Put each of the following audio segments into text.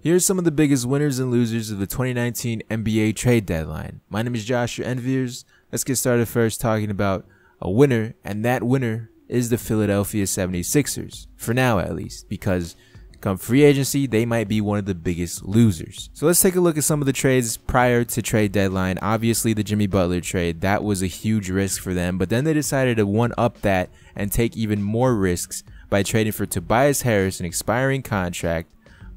Here's some of the biggest winners and losers of the 2019 NBA trade deadline. My name is Joshua Enviers. Let's get started first talking about a winner, and that winner is the Philadelphia 76ers, for now at least, because come free agency, they might be one of the biggest losers. So let's take a look at some of the trades prior to trade deadline. Obviously, the Jimmy Butler trade, that was a huge risk for them, but then they decided to one-up that and take even more risks by trading for Tobias Harris, an expiring contract,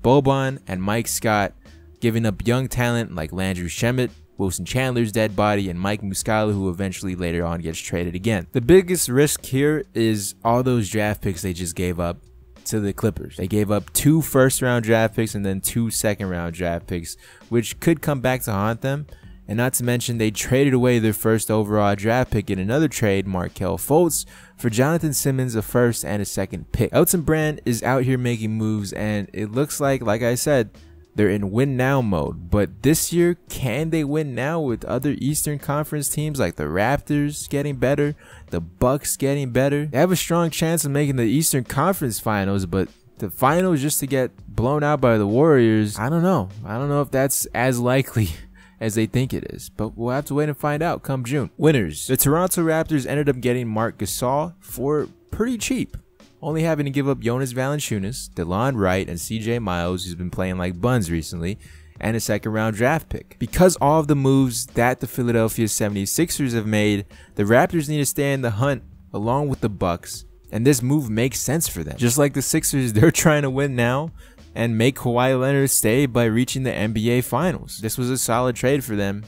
Boban and Mike Scott, giving up young talent like Landry Shamet, Wilson Chandler's dead body, and Mike Muscala, who eventually later on gets traded again. The biggest risk here is all those draft picks they just gave up to the Clippers. They gave up 2 first-round draft picks and then 2 second-round draft picks, which could come back to haunt them. And not to mention, they traded away their first overall draft pick in another trade, Markelle Fultz, for Jonathan Simmons, a first and a second pick. Elton Brand is out here making moves, and it looks like I said, they're in win now mode. But this year, can they win now with other Eastern Conference teams like the Raptors getting better, the Bucks getting better? They have a strong chance of making the Eastern Conference Finals, but the finals just to get blown out by the Warriors, I don't know. I don't know if that's as likely as they think it is, but we'll have to wait and find out come June. Winners. The Toronto Raptors ended up getting Marc Gasol for pretty cheap, only having to give up Jonas Valanciunas, DeLon Wright, and CJ Miles, who's been playing like buns recently, and a second-round draft pick. Because all of the moves that the Philadelphia 76ers have made, the Raptors need to stay in the hunt along with the Bucks, and this move makes sense for them. Just like the Sixers, they're trying to win now and make Kawhi Leonard stay by reaching the NBA Finals. This was a solid trade for them,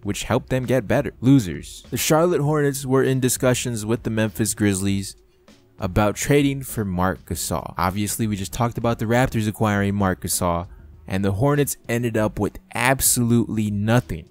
which helped them get better. Losers. The Charlotte Hornets were in discussions with the Memphis Grizzlies about trading for Marc Gasol. Obviously, we just talked about the Raptors acquiring Marc Gasol, and the Hornets ended up with absolutely nothing.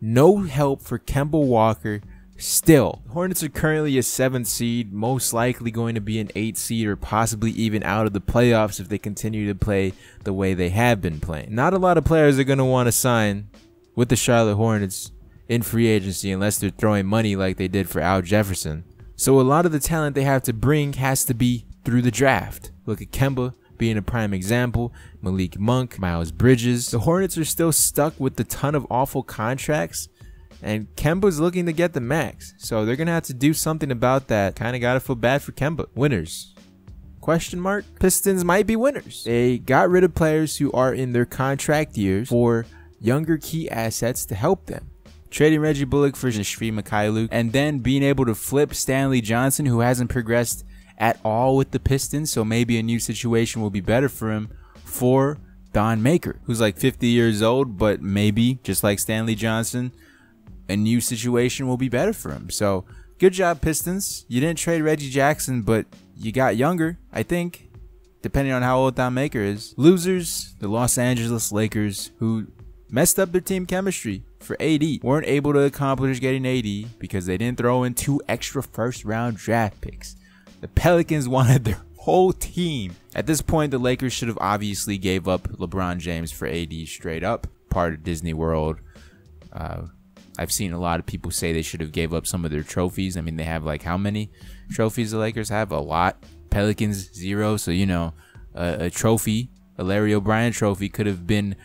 No help for Kemba Walker. Still, Hornets are currently a 7th seed, most likely going to be an 8th seed or possibly even out of the playoffs if they continue to play the way they have been playing. Not a lot of players are going to want to sign with the Charlotte Hornets in free agency unless they're throwing money like they did for Al Jefferson. So a lot of the talent they have to bring has to be through the draft. Look at Kemba being a prime example, Malik Monk, Miles Bridges. The Hornets are still stuck with a ton of awful contracts, and Kemba's looking to get the max, so they're going to have to do something about that. Kind of got to feel bad for Kemba. Winners? Question mark? Pistons might be winners. They got rid of players who are in their contract years for younger key assets to help them. Trading Reggie Bullock for Svi Mykhailiuk, and then being able to flip Stanley Johnson, who hasn't progressed at all with the Pistons, so maybe a new situation will be better for him, for Don Maker, who's like 50 years old, but maybe, just like Stanley Johnson, a new situation will be better for him. So good job, Pistons. You didn't trade Reggie Jackson, but you got younger, I think, depending on how old Don Maker is. Losers, the Los Angeles Lakers, who messed up their team chemistry for AD. Weren't able to accomplish getting AD because they didn't throw in 2 extra first-round draft picks. The Pelicans wanted their whole team. At this point, the Lakers should have obviously gave up LeBron James for AD straight up. Part of Disney World. I've seen a lot of people say they should have gave up some of their trophies. I mean, they have like how many trophies the Lakers have? A lot. Pelicans, 0. So, you know, a trophy, a Larry O'Brien trophy could have been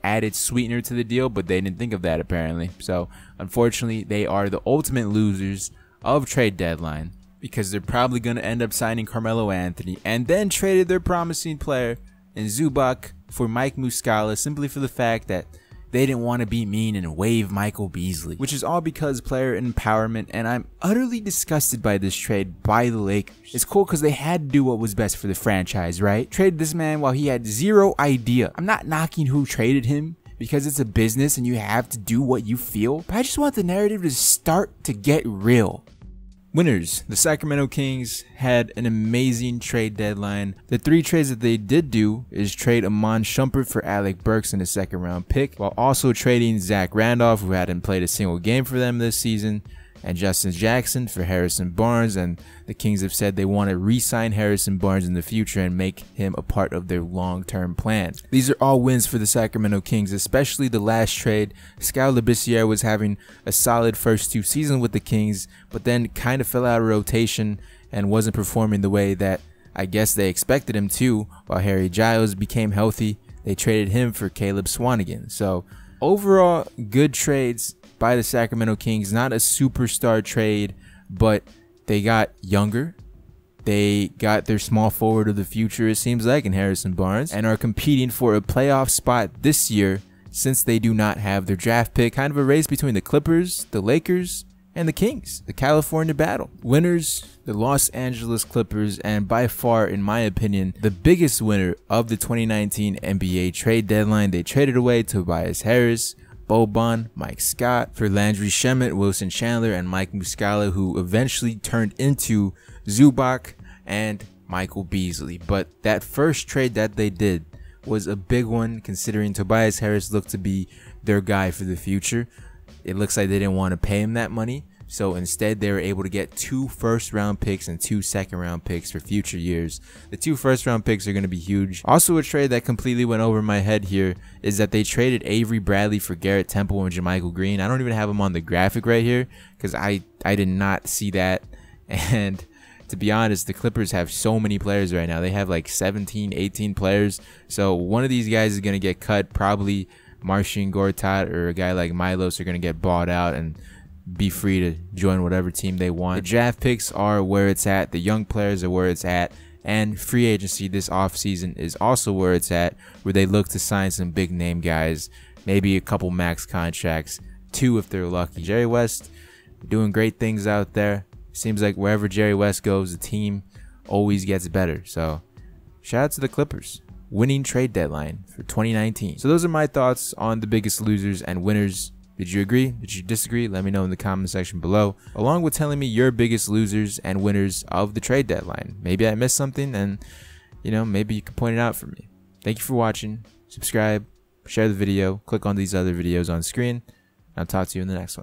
added sweetener to the deal, but they didn't think of that apparently. So, unfortunately, they are the ultimate losers of trade deadline because they're probably going to end up signing Carmelo Anthony and then traded their promising player in Zubac for Mike Muscala simply for the fact that they didn't want to be mean and waive Michael Beasley, which is all because player empowerment, and I'm utterly disgusted by this trade by the Lakers. It's cool because they had to do what was best for the franchise, right? Trade this man while he had 0 idea. I'm not knocking who traded him because it's a business and you have to do what you feel, but I just want the narrative to start to get real. Winners. The Sacramento Kings had an amazing trade deadline. The 3 trades that they did do is trade Iman Shumpert for Alec Burks in a 2nd round pick, while also trading Zach Randolph, who hadn't played a single game for them this season, and Justin Jackson for Harrison Barnes, and the Kings have said they want to re-sign Harrison Barnes in the future and make him a part of their long-term plan. These are all wins for the Sacramento Kings, especially the last trade. Skal Labissiere was having a solid first 2 seasons with the Kings, but then kind of fell out of rotation and wasn't performing the way that I guess they expected him to, while Harry Giles became healthy. they traded him for Caleb Swanigan. So overall, good trades by the Sacramento Kings. Not a superstar trade, but they got younger. They got their small forward of the future, it seems like, in Harrison Barnes, and are competing for a playoff spot this year since they do not have their draft pick. Kind of a race between the Clippers, the Lakers, and the Kings, the California battle. Winners, the Los Angeles Clippers, and by far, in my opinion, the biggest winner of the 2019 NBA trade deadline. They traded away Tobias Harris, Boban, Mike Scott for Landry Shamet, Wilson Chandler, and Mike Muscala, who eventually turned into Zubac and Michael Beasley. But that first trade that they did was a big one, considering Tobias Harris looked to be their guy for the future. It looks like they didn't want to pay him that money, so instead they were able to get 2 first-round picks and 2 second-round picks for future years. The 2 first-round picks are going to be huge. Also, a trade that completely went over my head here is that they traded Avery Bradley for Garrett Temple and JaMychal Green. I don't even have him on the graphic right here because I did not see that. And to be honest, the Clippers have so many players right now. They have like 17, 18 players. So one of these guys is going to get cut. Probably Marcin Gortat or a guy like Milos are going to get bought out and be free to join whatever team they want. The draft picks are where it's at. The young players are where it's at. And free agency this offseason is also where it's at, where they look to sign some big name guys, maybe a couple max contracts, 2 if they're lucky. Jerry West doing great things out there. Seems like wherever Jerry West goes, the team always gets better. So shout out to the Clippers. Winning trade deadline for 2019. So those are my thoughts on the biggest losers and winners. Did you agree? Did you disagree? Let me know in the comment section below, along with telling me your biggest losers and winners of the trade deadline. Maybe I missed something, and maybe you can point it out for me. Thank you for watching. Subscribe, share the video, click on these other videos on screen. I'll talk to you in the next one.